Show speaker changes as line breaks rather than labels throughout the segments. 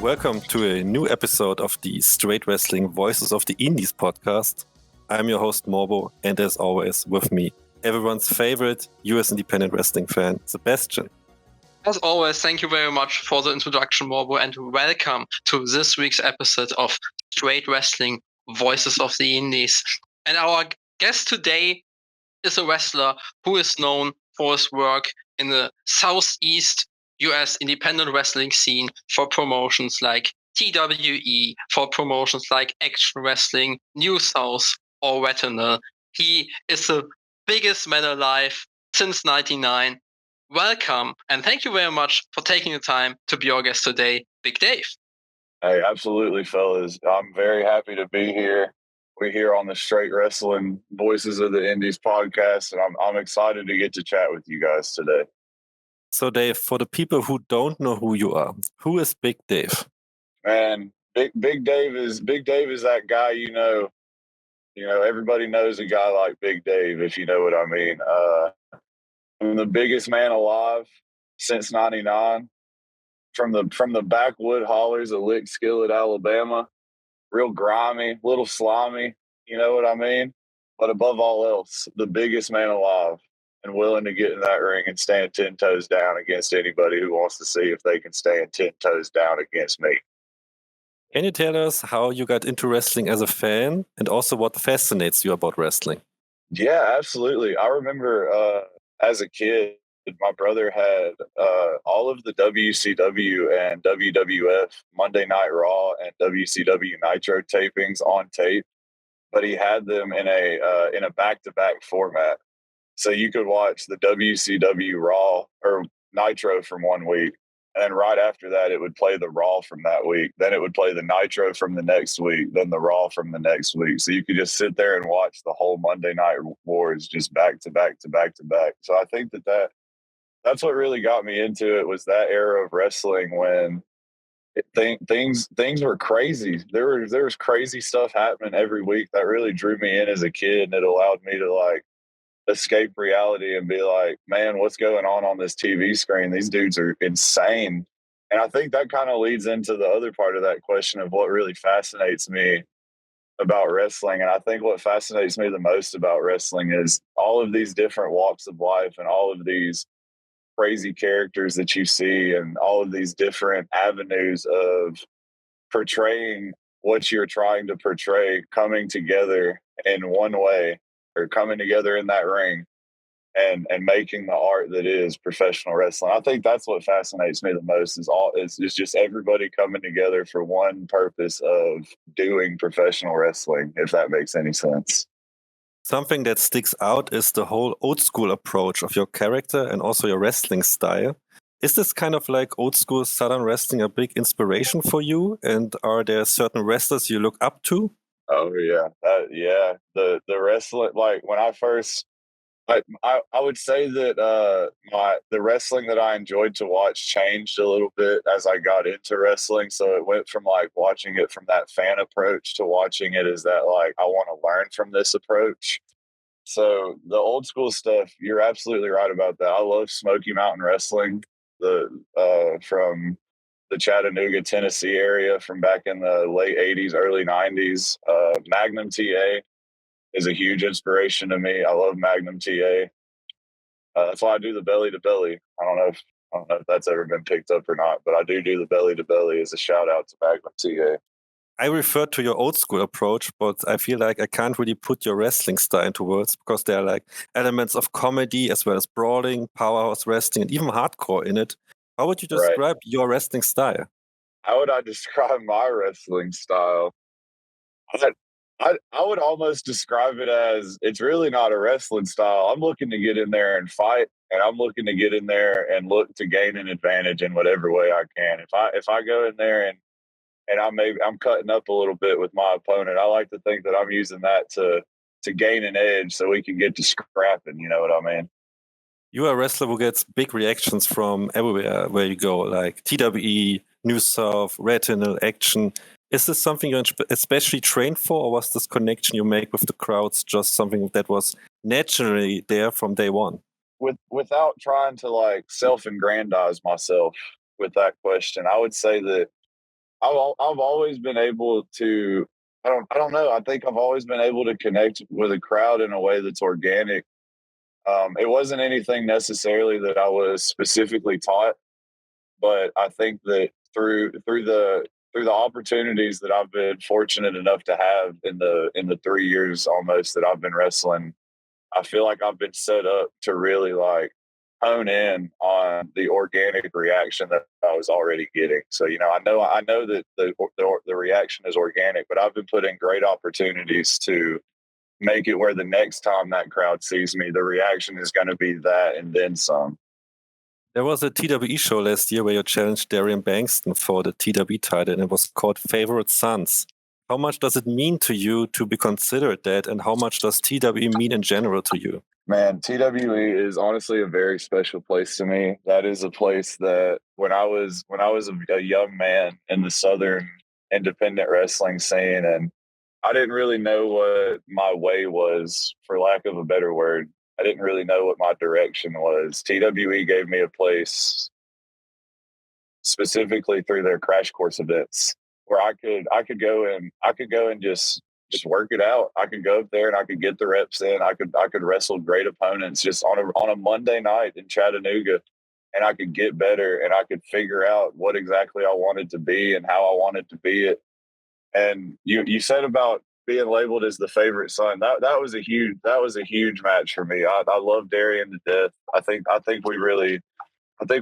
Welcome to a new episode of the Straight Wrestling Voices of the Indies podcast. I'm your host Morbo, and as always with me, everyone's favorite US independent wrestling fan, Sebastian.
As always, thank you very much for the introduction, Morbo, and welcome to this week's episode of Straight Wrestling Voices of the Indies. And our guest today is a wrestler who is known for his work in the Southeast US independent wrestling scene for promotions like TWE, for promotions like Action Wrestling, New South, or Retinal. He is the biggest man alive since 99. Welcome, and thank you very much for taking the time to be our guest today, Big Dave.
Hey, absolutely, fellas. I'm very happy to be here. We're here on the Straight Wrestling Voices of the Indies podcast, and I'm excited to get to chat with you guys today.
So Dave, for the people who don't know who you are, who is Big Dave?
Man, Big Dave is that guy you know. Everybody knows a guy like Big Dave, if you know what I mean. I'm the biggest man alive since '99. From the backwood hollers of Lick Skillet, Alabama. Real grimy, little slimy, you know what I mean? But above all else, the biggest man alive and willing to get in that ring and stand 10 toes down against anybody who wants to see if they can stand 10 toes down against me.
Can you tell us how you got into wrestling as a fan and also what fascinates you about wrestling?
Yeah, absolutely. I remember as a kid, my brother had all of the WCW and WWF Monday Night Raw and WCW Nitro tapings on tape, but he had them in a back-to-back format. So you could watch the WCW Raw or Nitro from one week, and then right after that, it would play the Raw from that week. Then it would play the Nitro from the next week, then the Raw from the next week. So you could just sit there and watch the whole Monday Night Wars just back to back to back to back. So I think that's what really got me into it, was that era of wrestling when things were crazy. There was crazy stuff happening every week that really drew me in as a kid, and it allowed me to escape reality and be like, man, what's going on this TV screen? These dudes are insane. And I think that kind of leads into the other part of that question of what really fascinates me about wrestling. And I think what fascinates me the most about wrestling is all of these different walks of life and all of these crazy characters that you see and all of these different avenues of portraying what you're trying to portray coming together in one way, or coming together in that ring and making the art that is professional wrestling. I think that's what fascinates me the most is just everybody coming together for one purpose of doing professional wrestling, if that makes any sense.
Something that sticks out is the whole old school approach of your character and also your wrestling style. Is this kind of like old school Southern wrestling a big inspiration for you? And are there certain wrestlers you look up to?
Oh yeah, the wrestling, like when I first, I would say that the wrestling that I enjoyed to watch changed a little bit as I got into wrestling. So it went from like watching it from that fan approach to watching it as that like I want to learn from this approach. So the old school stuff, you're absolutely right about that. I love Smoky Mountain Wrestling, from the Chattanooga, Tennessee area from back in the late 80s, early 90s. Magnum TA is a huge inspiration to me. I love Magnum TA. That's why I do the belly to belly. I don't know if that's ever been picked up or not, but I do the belly to belly as a shout out to Magnum TA.
I refer to your old school approach, but I feel like I can't really put your wrestling style into words because there are like elements of comedy as well as brawling, powerhouse wrestling, and even hardcore in it. How would you describe your wrestling style?
How would I describe my wrestling style? I would almost describe it as it's really not a wrestling style. I'm looking to get in there and fight, and I'm looking to get in there and look to gain an advantage in whatever way I can. If I go in there and I'm cutting up a little bit with my opponent, I like to think that I'm using that to gain an edge so we can get to scrapping. You know what I mean?
You are a wrestler who gets big reactions from everywhere where you go, like TWE, New South, Retinal, Action. Is this something you're especially trained for, or was this connection you make with the crowds just something that was naturally there from day one?
Without trying to like self-aggrandize myself with that question, I would say that I've always been able to. I don't know. I think I've always been able to connect with a crowd in a way that's organic. It wasn't anything necessarily that I was specifically taught, but I think that through the opportunities that I've been fortunate enough to have in the 3 years almost that I've been wrestling, I feel like I've been set up to really like hone in on the organic reaction that I was already getting. So, I know that the reaction is organic, but I've been put in great opportunities to make it where the next time that crowd sees me, the reaction is going to be that and then some.
There was a TWE show last year where you challenged Darian Bankston for the TWE title, and it was called Favorite Sons. How much does it mean to you to be considered that, and how much does TWE mean in general to you?
Man, TWE is honestly a very special place to me. That is a place that when I was a young man in the Southern independent wrestling scene, and I didn't really know what my way was, for lack of a better word. I didn't really know what my direction was. TWE gave me a place specifically through their crash course events where I could go and just work it out. I could go up there and I could get the reps in. I could wrestle great opponents just on a Monday night in Chattanooga, and I could get better and I could figure out what exactly I wanted to be and how I wanted to be it. And you said about being labeled as the favorite son. That was a huge match for me. I love Darian to death. I think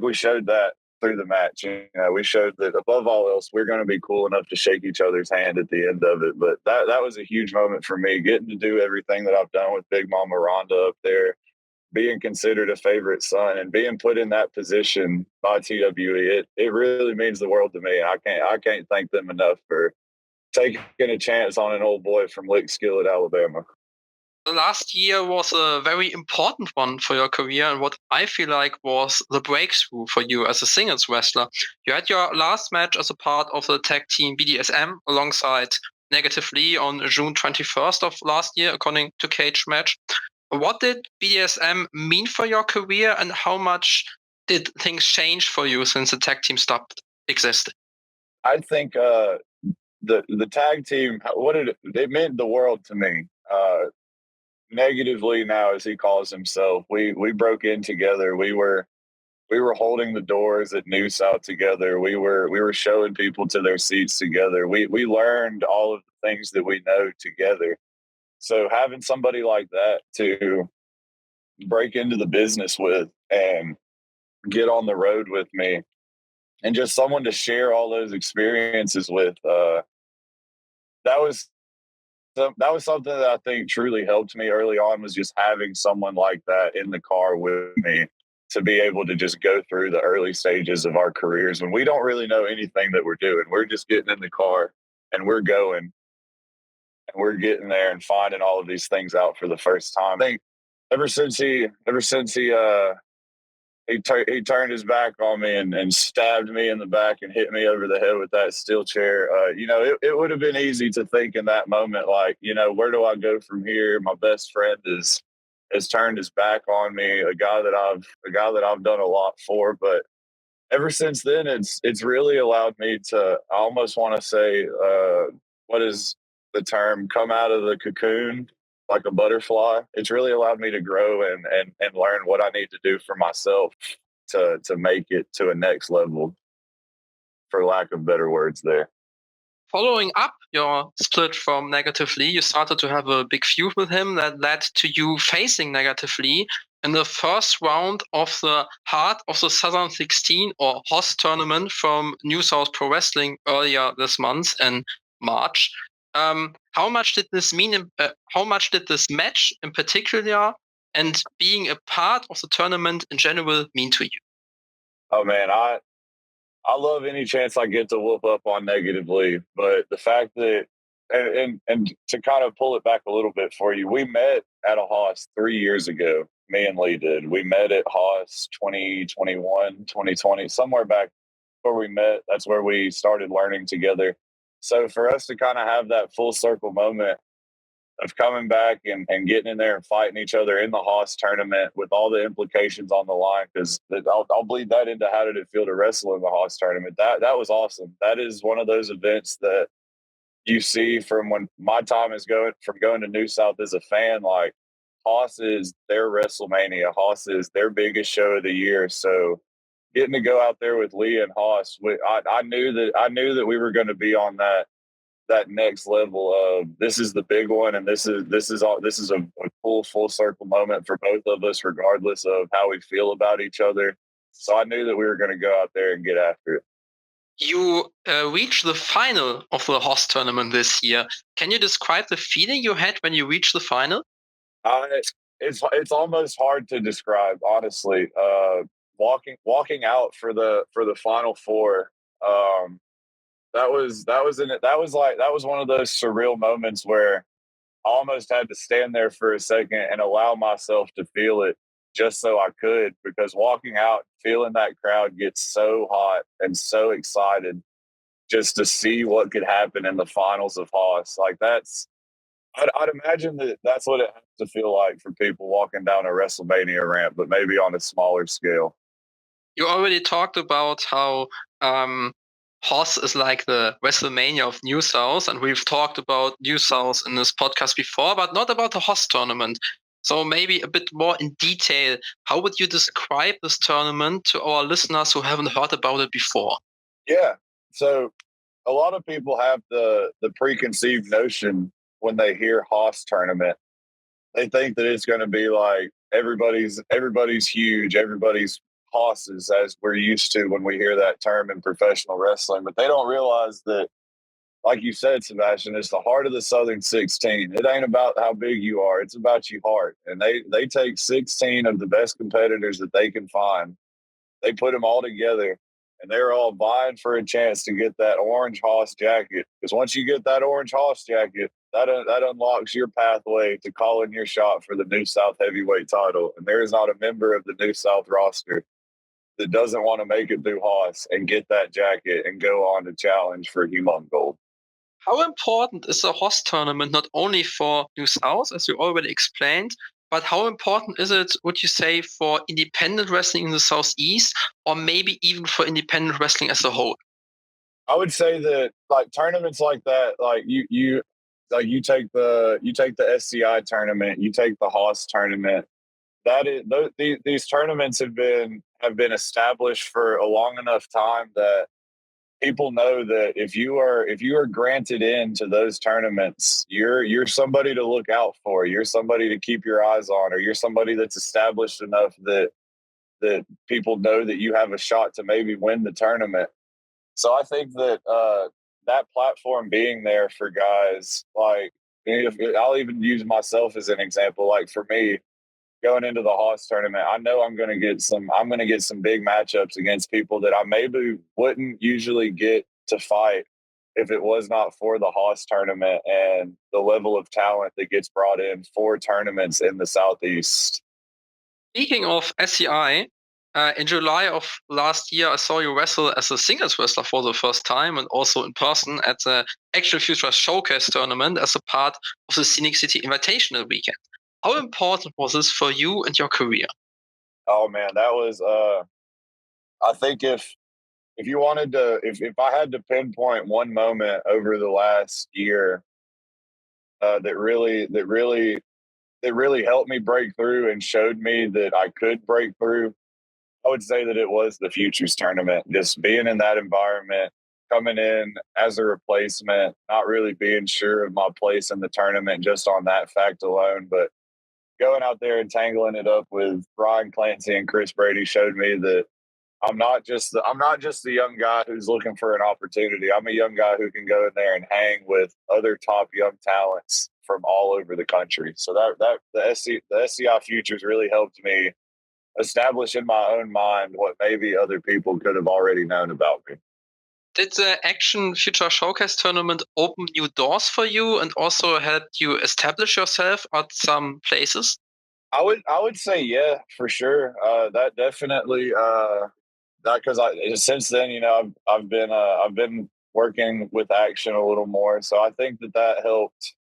we showed that through the match. We showed that above all else, we're going to be cool enough to shake each other's hand at the end of it. But that was a huge moment for me, getting to do everything that I've done with Big Mama Rhonda up there, being considered a favorite son, and being put in that position by TWE. It really means the world to me. I can't thank them enough for taking a chance on an old boy from Lickskillet, Alabama.
The last year was a very important one for your career, and what I feel like was the breakthrough for you as a singles wrestler. You had your last match as a part of the tag team BDSM alongside Negative Lee on June 21st of last year, according to Cage Match. What did BDSM mean for your career, and how much did things change for you since the tag team stopped existing?
I think the tag team, it meant the world to me. Negatively now, as he calls himself, we broke in together. We were holding the doors at New South together. We were showing people to their seats together. We learned all of the things that we know together. So having somebody like that to break into the business with and get on the road with me, and just someone to share all those experiences with, that was something that I think truly helped me early on, was just having someone like that in the car with me to be able to just go through the early stages of our careers when we don't really know anything that we're doing. We're just getting in the car and we're going and we're getting there and finding all of these things out for the first time. I think ever since he turned his back on me and stabbed me in the back and hit me over the head with that steel chair. It would have been easy to think in that moment, like, where do I go from here? My best friend has turned his back on me, a guy that I've done a lot for. But ever since then, it's really allowed me to, I almost want to say, what is the term? Come out of the cocoon like a butterfly. It's really allowed me to grow and learn what I need to do for myself to make it to a next level, for lack of better words there.
Following up your split from Negative Lee, you started to have a big feud with him that led to you facing Negative Lee in the first round of the Heart of the Southern 16 or HOS tournament from New South Pro Wrestling earlier this month in March. How much did this mean? How much did this match in particular, and being a part of the tournament in general, mean to you?
Oh man, I love any chance I get to whoop up on Negative Lee, but the fact that and to kind of pull it back a little bit for you, we met at a HOS 3 years ago. Me and Lee did. We met at HOS 2021, 2020, somewhere back where we met. That's where we started learning together. So for us to kind of have that full circle moment of coming back and getting in there and fighting each other in the Haas tournament with all the implications on the line. Because I'll bleed that into how did it feel to wrestle in the Haas tournament. That was awesome. That is one of those events that you see from when my time is going to New South as a fan. Like Haas is their WrestleMania. Haas is their biggest show of the year. So getting to go out there with Lee and Haas, I knew that we were going to be on that next level of this is the big one, and this is a full circle moment for both of us, regardless of how we feel about each other. So I knew that we were going to go out there and get after it.
You reached the final of the Haas tournament this year. Can you describe the feeling you had when you reached the final?
It's almost hard to describe, honestly. Walking out for the final four. That was one of those surreal moments where I almost had to stand there for a second and allow myself to feel it just so I could, because walking out, feeling that crowd get so hot and so excited just to see what could happen in the finals of Haas. Like I'd imagine that's what it has to feel like for people walking down a WrestleMania ramp, but maybe on a smaller scale.
You already talked about how Haas is like the WrestleMania of New South, and we've talked about New South in this podcast before, but not about the Haas tournament. So maybe a bit more in detail, how would you describe this tournament to our listeners who haven't heard about it before?
Yeah, so a lot of people have the preconceived notion when they hear Haas tournament. They think that it's going to be like everybody's huge, everybody's Haas's, as we're used to when we hear that term in professional wrestling. But they don't realize that, like you said, Sebastian, it's the heart of the Southern 16. It ain't about how big you are. It's about your heart. And they take 16 of the best competitors that they can find. They put them all together, and they're all vying for a chance to get that orange Haas jacket. Because once you get that orange Haas jacket, that unlocks your pathway to calling your shot for the New South heavyweight title. And there is not a member of the New South roster that doesn't want to make it through Haas and get that jacket and go on to challenge for Humong Gold.
How important is the Haas tournament not only for New South, as you already explained, but how important is it, would you say, for independent wrestling in the Southeast, or maybe even for independent wrestling as a whole?
I would say that like tournaments like that, like you take the SCI tournament, you take the Haas tournament. That is, these tournaments have been established for a long enough time that people know that if you are granted into those tournaments, you're somebody to look out for. You're somebody to keep your eyes on, or you're somebody that's established enough that people know that you have a shot to maybe win the tournament. So I think that that platform being there for guys, like I'll even use myself as an example. Like for me, going into the Haas tournament, I know I'm going to get some big matchups against people that I maybe wouldn't usually get to fight if it was not for the Haas tournament and the level of talent that gets brought in for tournaments in the Southeast.
Speaking of SCI, in July of last year, I saw you wrestle as a singles wrestler for the first time, and also in person at the Actual Future Showcase tournament as a part of the Scenic City Invitational weekend. How important was this for you and your career?
Oh man, that was I think if you wanted to, if I had to pinpoint one moment over the last year that really helped me break through and showed me that I could break through, I would say that it was the Futures tournament. Just being in that environment, coming in as a replacement, not really being sure of my place in the tournament just on that fact alone, but going out there and tangling it up with Brian Clancy and Chris Brady showed me that I'm not just the young guy who's looking for an opportunity. I'm a young guy who can go in there and hang with other top young talents from all over the country. So the SCI Futures really helped me establish in my own mind what maybe other people could have already known about me.
Did the Action Future Showcase tournament open new doors for you and also help you establish yourself at some places?
I would say yeah, for sure. That definitely that because since then, I've been working with Action a little more, so I think that helped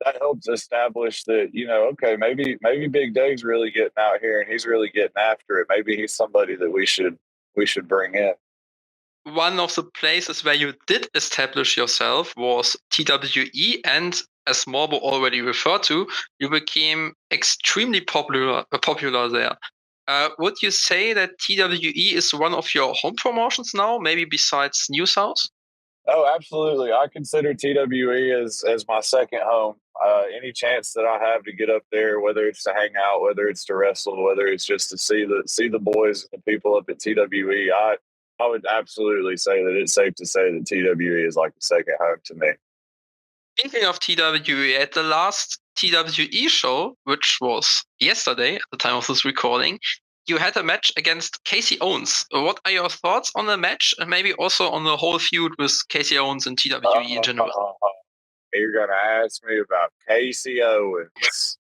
that helps establish that, okay, maybe Big Dave's really getting out here and he's really getting after it. Maybe he's somebody that we should bring in.
One of the places where you did establish yourself was TWE, and as Morbo already referred to, you became extremely popular there. Would you say that TWE is one of your home promotions now, maybe besides New South?
Oh, absolutely. I consider TWE as my second home. Any chance that I have to get up there, whether it's to hang out, whether it's to wrestle, whether it's just to see the boys and the people up at TWE, I would absolutely say that it's safe to say that TWE is like the second home to me.
Speaking of TWE, at the last TWE show, which was yesterday at the time of this recording, you had a match against Casey Owens. What are your thoughts on the match and maybe also on the whole feud with Casey Owens and TWE in general?
You're going to ask me about Casey Owens.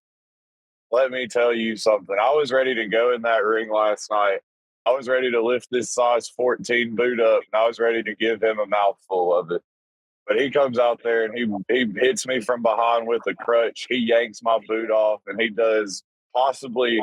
Let me tell you something. I was ready to go in that ring last night. I was ready to lift this size 14 boot up, and I was ready to give him a mouthful of it. But he comes out there and he hits me from behind with a crutch. He yanks my boot off, and he does possibly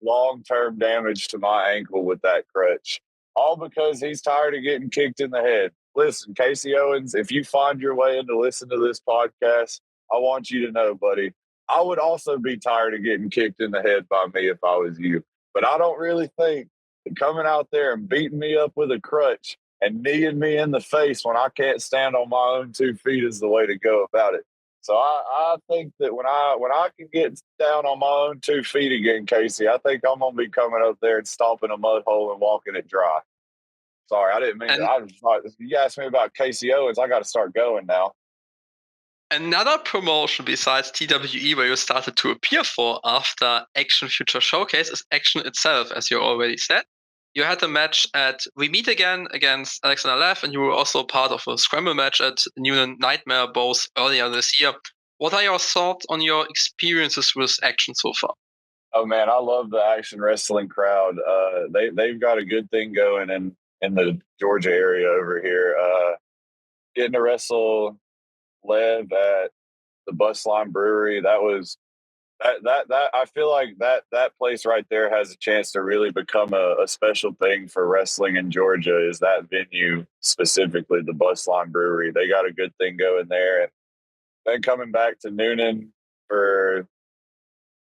long-term damage to my ankle with that crutch. All because he's tired of getting kicked in the head. Listen, Casey Owens, if you find your way in to listen to this podcast, I want you to know, buddy, I would also be tired of getting kicked in the head by me if I was you. But I don't really think that coming out there and beating me up with a crutch and kneeing me in the face when I can't stand on my own 2 feet is the way to go about it. So I think that when I can get down on my own 2 feet again, Casey, I think I'm gonna be coming up there and stomping a mud hole and walking it dry. Sorry, I didn't mean to. You asked me about Casey Owens. I got to start going now.
Another promotion besides TWE where you started to appear for after Action Future Showcase is Action itself, as you already said. You had a match at We Meet Again against Alexander Lev, and you were also part of a scramble match at New Nightmare both earlier this year. What are your thoughts on your experiences with Action so far?
Oh man, I love the Action wrestling crowd. They've got a good thing going in the Georgia area over here. Getting to wrestle Lev at the Bus Line Brewery, that was that I feel like that place right there has a chance to really become a special thing for wrestling in Georgia. Is that venue specifically, the Bus Line Brewery? They got a good thing going there, and then coming back to Noonan for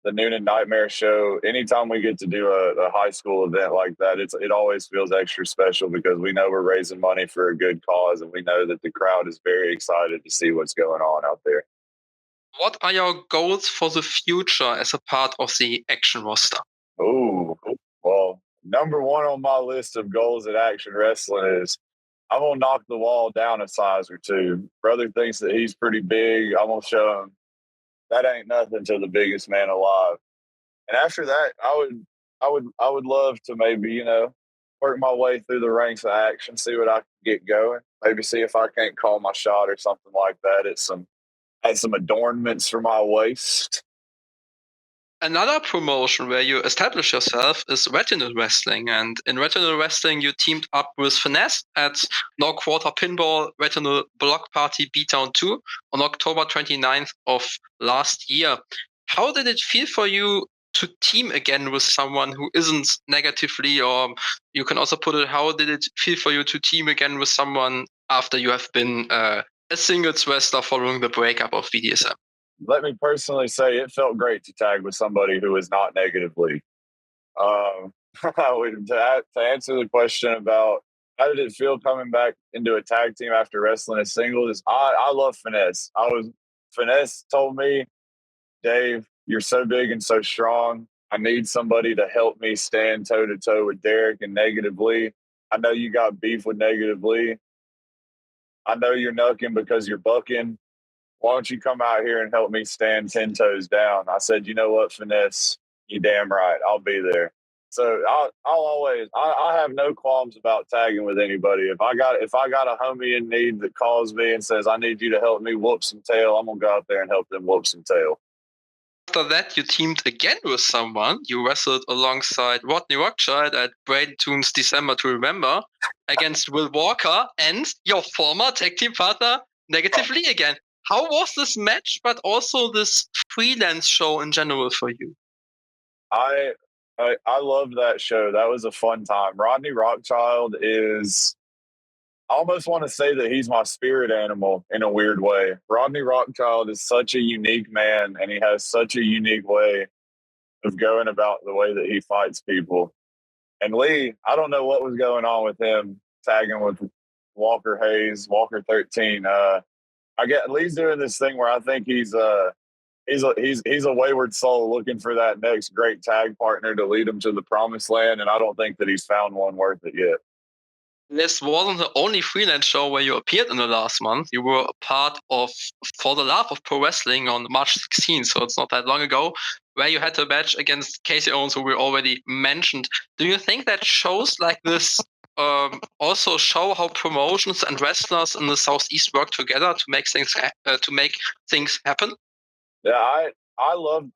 the Noonan Nightmare show. Anytime we get to do a high school event like that, it always feels extra special because we know we're raising money for a good cause, and we know that the crowd is very excited to see what's going on out there.
What are your goals for the future as a part of the Action roster?
Oh, well, number one on my list of goals at Action Wrestling is I'm going to knock the wall down a size or two. Brother thinks that he's pretty big. I'm going to show him that ain't nothing to the biggest man alive. And after that, I would love to maybe, work my way through the ranks of Action, see what I can get going. Maybe see if I can't call my shot or something like that. Add some adornments for my waist.
Another promotion where you establish yourself is Retinal Wrestling. And in Retinal Wrestling, you teamed up with Finesse at No Quarter Pinball Retinal Block Party Beatdown 2 on October 29th of last year. How did it feel for you to team again with someone who isn't negatively, or you can also put it, how did it feel for you to team again with someone after you have been a singles wrestler following the breakup of BDSM?
Let me personally say it felt great to tag with somebody who is not negatively. To answer the question about how did it feel coming back into a tag team after wrestling a singles, I love Finesse. Finesse told me, Dave, you're so big and so strong. I need somebody to help me stand toe to toe with Derek and Negative Lee. I know you got beef with Negative Lee. I know you're knucking because you're bucking. Why don't you come out here and help me stand 10 toes down? I said, you know what, Finesse, you damn right. I'll be there. So I'll always, I have no qualms about tagging with anybody. If I got a homie in need that calls me and says, I need you to help me whoop some tail, I'm going to go out there and help them whoop some tail.
After that, you teamed again with someone. You wrestled alongside Rodney Rockchild at Braden Toon's December to Remember against Will Walker and your former tag team partner, Negative Lee again. How was this match, but also this freelance show in general for you?
I loved that show. That was a fun time. Rodney Rothschild is, I almost want to say that he's my spirit animal in a weird way. Rodney Rothschild is such a unique man, and he has such a unique way of going about the way that he fights people. And Lee, I don't know what was going on with him tagging with Walker Hayes, Walker 13. I get Lee's doing this thing where I think he's a wayward soul looking for that next great tag partner to lead him to the promised land, and I don't think that he's found one worth it yet.
This wasn't the only freelance show where you appeared in the last month. You were a part of For the Love of Pro Wrestling on March 16th, so it's not that long ago, where you had a match against Casey Owens, who we already mentioned. Do you think that shows like this also show how promotions and wrestlers in the Southeast work together to make things happen?
Yeah, I love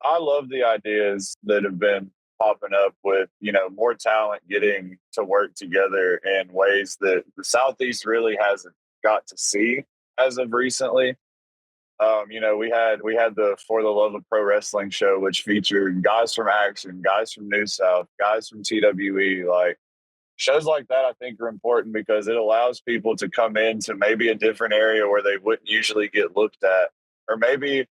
the ideas that have been popping up with, you know, more talent getting to work together in ways that the Southeast really hasn't got to see as of recently. You know, we had the For the Love of Pro Wrestling show, which featured guys from Action, guys from New South, guys from TWE. Like, shows like that, I think, are important because it allows people to come into maybe a different area where they wouldn't usually get looked at, or maybe,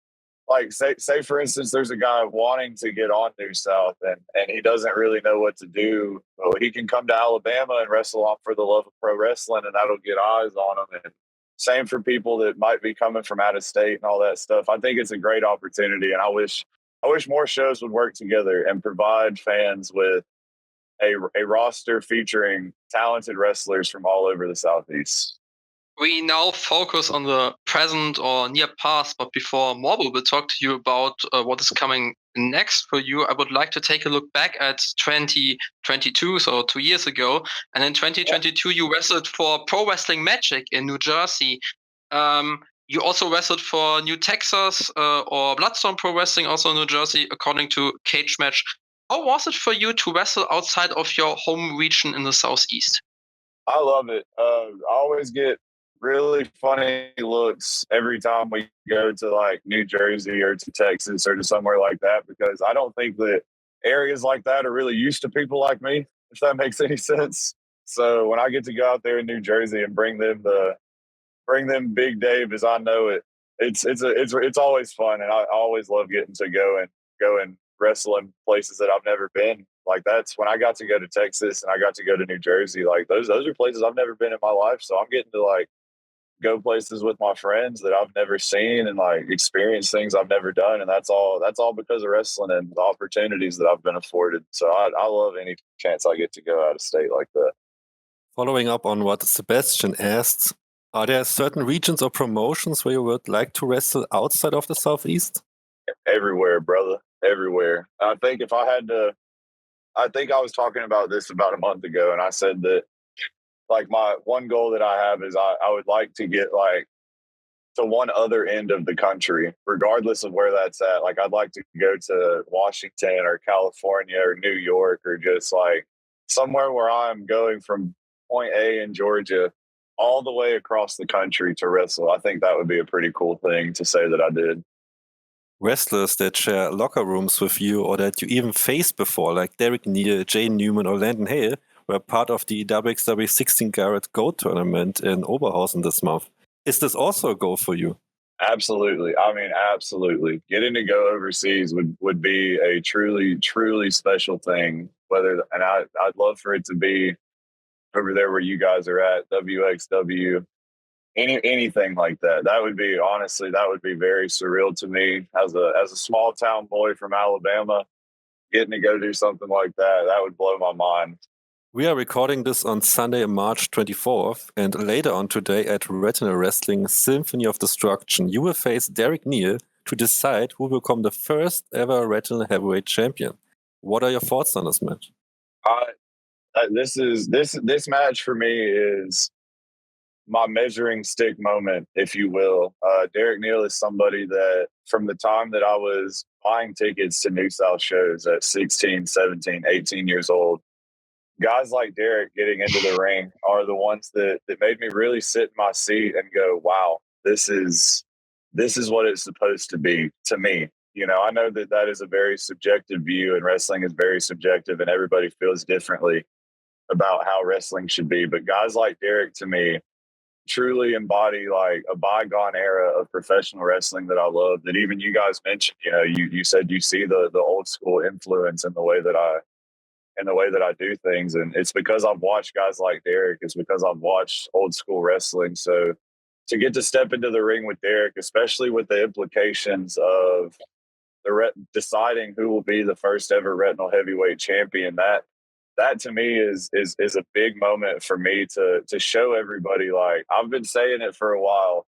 like, say for instance, there's a guy wanting to get on New South and he doesn't really know what to do. Well, he can come to Alabama and wrestle on For the Love of Pro Wrestling, and that'll get eyes on him. And same for people that might be coming from out of state and all that stuff. I think it's a great opportunity, and I wish more shows would work together and provide fans with a roster featuring talented wrestlers from all over the Southeast.
We now focus on the present or near past, but before Morbo will talk to you about what is coming next for you, I would like to take a look back at 2022, so 2 years ago. And in 2022, you wrestled for Pro Wrestling Magic in New Jersey. You also wrestled for New Texas or Bloodstone Pro Wrestling, also in New Jersey, according to Cage Match. How was it for you to wrestle outside of your home region in the Southeast?
I love it. I always get really funny looks every time we go to like New Jersey or to Texas or to somewhere like that, because I don't think that areas like that are really used to people like me, if that makes any sense. So when I get to go out there in New Jersey and bring them Big Dave as I know it, it's always fun, and I always love getting to go and wrestle in places that I've never been. Like, that's when I got to go to Texas and I got to go to New Jersey. Like, those are places I've never been in my life. So I'm getting to like go places with my friends that I've never seen and like experience things I've never done. And that's all because of wrestling and the opportunities that I've been afforded. So I love any chance I get to go out of state like that.
Following up on what Sebastian asked, are there certain regions or promotions where you would like to wrestle outside of the Southeast?
Everywhere, brother. Everywhere. I think I was talking about this about a month ago, and I said that like my one goal that I have is I would like to get like to one other end of the country, regardless of where that's at. Like, I'd like to go to Washington or California or New York, or just like somewhere where I'm going from point A in Georgia all the way across the country to wrestle. I think that would be a pretty cool thing to say that I did.
Wrestlers that share locker rooms with you or that you even faced before, like Derek Neal, Jay Newman, or Landon Hale, were part of the WXW 16 Carat Gold tournament in Oberhausen this month. Is this also a goal for you?
Absolutely. I mean, absolutely. Getting to go overseas would be a truly, truly special thing. I'd love for it to be over there where you guys are at, WXW, anything like that. That would be very surreal to me as a small town boy from Alabama. Getting to go do something like that would blow my mind.
We are recording this on Sunday, March 24th, and later on today at Retinal Wrestling Symphony of Destruction, you will face Derek Neal to decide who will become the first ever Retinal Heavyweight Champion. What are your thoughts on this match?
This match for me is my measuring stick moment, if you will. Derek Neal is somebody that from the time that I was buying tickets to New South shows at 16, 17, 18 years old, guys like Derek getting into the ring are the ones that made me really sit in my seat and go, wow, this is this is what it's supposed to be to me. You know, I know that that is a very subjective view, and wrestling is very subjective, and everybody feels differently about how wrestling should be. But guys like Derek, to me, truly embody like a bygone era of professional wrestling that I love, that even you guys mentioned. You know, you said you see the old school influence in the way that I do things, and it's because I've watched guys like Derek. It's because I've watched old school wrestling. So to get to step into the ring with Derek, especially with the implications of deciding who will be the first ever retinal heavyweight champion, that to me is a big moment for me to show everybody, like, I've been saying it for a while,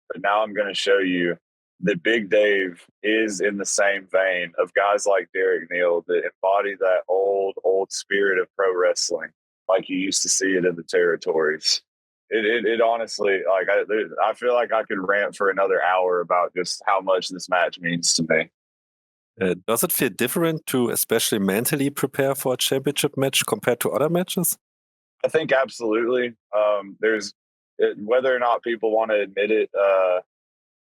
but now I'm going to show you that Big Dave is in the same vein of guys like Derek Neal that embody that old spirit of pro wrestling, like you used to see it in the territories. It honestly, like, I feel like I could rant for another hour about just how much this match means to me.
Does it feel different to especially mentally prepare for a championship match compared to other matches?
I think absolutely. Whether or not people want to admit it,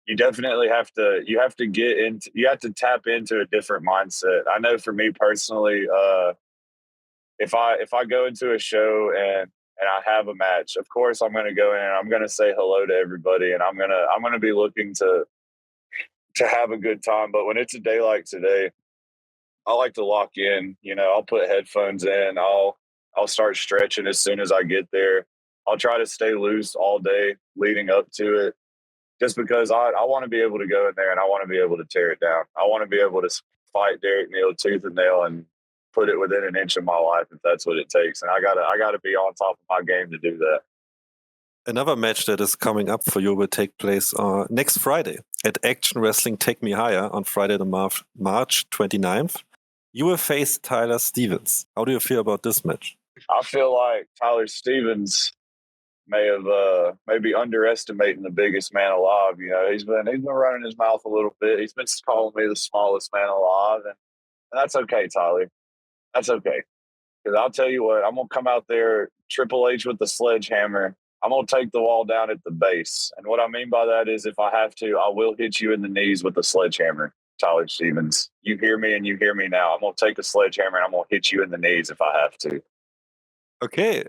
you definitely have to. You have to tap into a different mindset. I know for me personally, if I go into a show and I have a match, of course I'm going to go in and I'm going to say hello to everybody, and I'm gonna be looking to have a good time. But when it's a day like today, I like to lock in. You know, I'll put headphones in. I'll start stretching as soon as I get there. I'll try to stay loose all day leading up to it, just because I want to be able to go in there and I want to be able to tear it down. I want to be able to fight Derek Neal tooth and nail and put it within an inch of my life if that's what it takes. And I gotta be on top of my game to do that.
Another match that is coming up for you will take place next Friday at Action Wrestling Take Me Higher on Friday the March 29th. You will face Tyler Stevens. How do you feel about this match?
I feel like Tyler Stevens maybe underestimating the biggest man alive. You know, he's been running his mouth a little bit. He's been calling me the smallest man alive, and that's okay, Tyler. That's okay. Because I'll tell you what, I'm gonna come out there, Triple H with the sledgehammer. I'm gonna take the wall down at the base. And what I mean by that is, if I have to, I will hit you in the knees with the sledgehammer, Tyler Stevens. You hear me and you hear me now. I'm gonna take a sledgehammer and I'm gonna hit you in the knees if I have to.
Okay,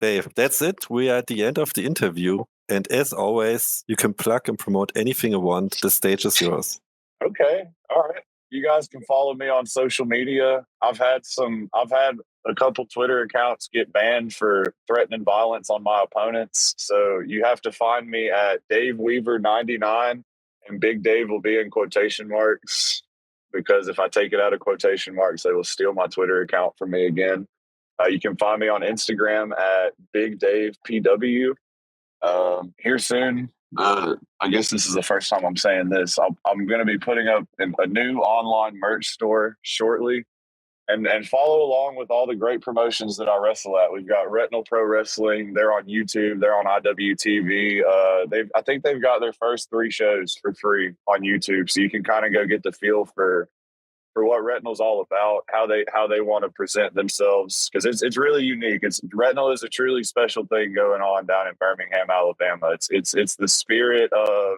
Dave, that's it. We are at the end of the interview. And as always, you can plug and promote anything you want. The stage is yours.
Okay. All right. You guys can follow me on social media. I've had a couple Twitter accounts get banned for threatening violence on my opponents. So you have to find me at Dave Weaver 99, and Big Dave will be in quotation marks, because if I take it out of quotation marks, they will steal my Twitter account from me again. You can find me on Instagram at Big Dave PW. Here soon. I guess this is the first time I'm saying this. I'm going to be putting up a new online merch store shortly, and follow along with all the great promotions that I wrestle at. We've got Retinal Pro Wrestling. They're on YouTube. They're on IWTV. I think they've got their first 3 shows for free on YouTube, so you can kind of go get the feel for what Retinal's all about, how they want to present themselves, because it's really unique. Retinal is a truly special thing going on down in Birmingham, Alabama. It's the spirit of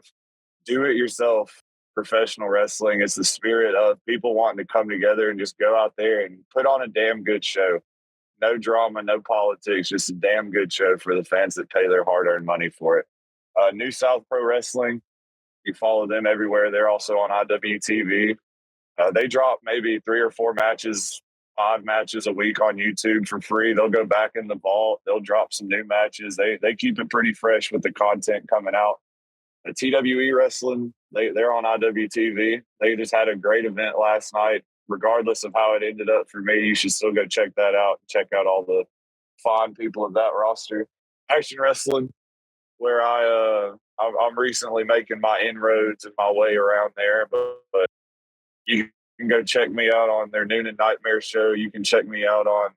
do it yourself professional wrestling. It's the spirit of people wanting to come together and just go out there and put on a damn good show. No drama, no politics, just a damn good show for the fans that pay their hard-earned money for it. New South Pro Wrestling, you follow them everywhere. They're also on IWTV. They drop maybe 3 or 4 matches, 5 matches a week on YouTube for free. They'll go back in the vault. They'll drop some new matches. They keep it pretty fresh with the content coming out. The TWE Wrestling, they're on IWTV. They just had a great event last night. Regardless of how it ended up for me, you should still go check that out. Check out all the fine people of that roster. Action Wrestling, where I'm recently making my inroads and my way around there, but you can go check me out on their Noon and Nightmare show. You can check me out on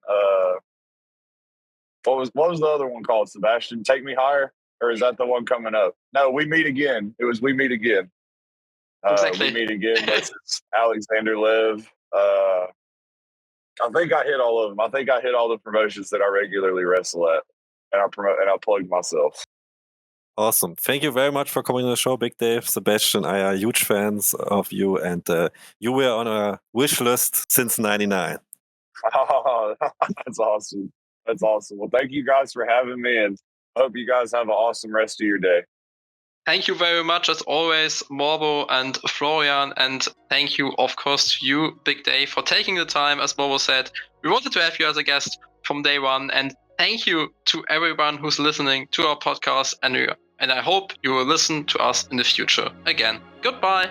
what was the other one called, Sebastian? Take Me Higher? Or is that the one coming up? No, We Meet Again. It was We Meet Again.
Exactly.
We Meet Again versus Alexander Lev. I think I hit all of them. I think I hit all the promotions that I regularly wrestle at, and I plug myself.
Awesome. Thank you very much for coming on the show, Big Dave. Sebastian, I are huge fans of you, and you were on our wish list since '99.
Oh, that's awesome. That's awesome. Well, thank you guys for having me, and I hope you guys have an awesome rest of your day.
Thank you very much, as always, Morbo and Florian. And thank you, of course, to you, Big Dave, for taking the time. As Morbo said, we wanted to have you as a guest from day one. And thank you to everyone who's listening to our podcast. And I hope you will listen to us in the future again. Goodbye.